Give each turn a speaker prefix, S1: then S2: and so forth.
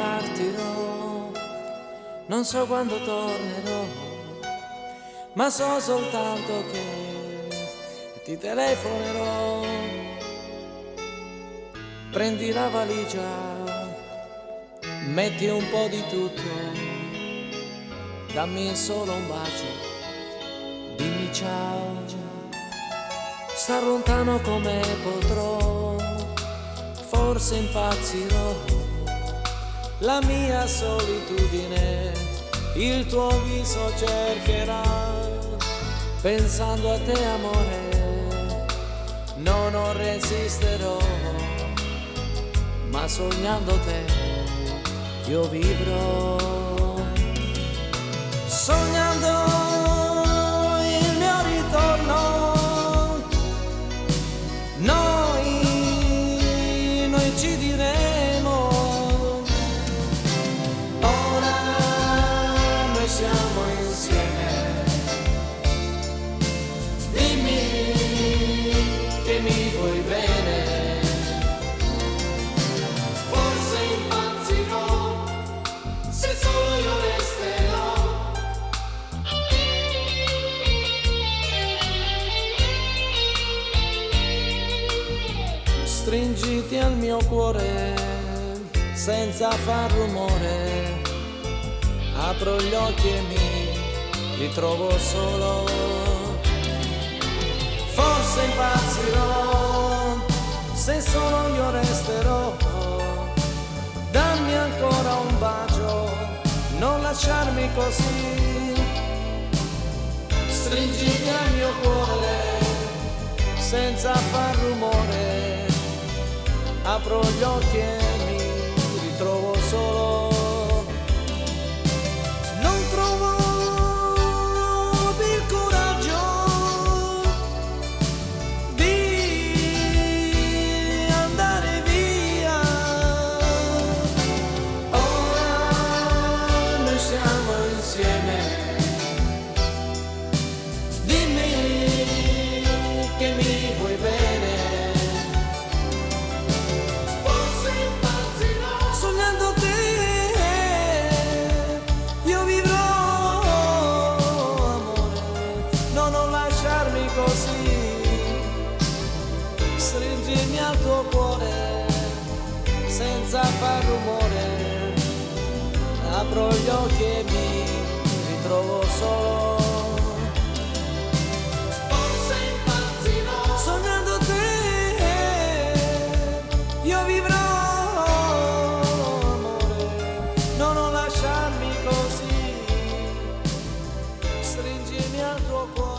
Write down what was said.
S1: partirò, non so quando tornerò, ma so soltanto che ti telefonerò. Prendi la valigia, metti un po' di tutto, dammi solo un bacio, dimmi ciao. Star lontano come potrò, forse impazzirò, la mia solitudine il tuo viso cercherà. Pensando a te amore, no, non resisterò, ma sognando te io vivrò. Sognando il mio ritorno, noi ci diremo, ora noi siamo insieme. Dimmi che mi vuoi bene, forse impazzirò se solo io resterò. Stringiti al mio cuore senza far rumore, apro gli occhi e mi ritrovo solo. Forse impazzirò se solo io resterò, dammi ancora un bacio, non lasciarmi così. Stringiti al mio cuore senza far rumore, apro gli occhi e mi ritrovo solo. Non trovo più il coraggio di andare via. Ora noi siamo insieme. Dimmi che mi vuoi bene, sognando te io vivrò, amore, no, non lasciarmi così. Stringimi al tuo cuore senza far rumore, apro gli occhi e mi ritrovo solo. Forse impazzirò, sognando te io vivrò, così, stringimi al tuo cuore.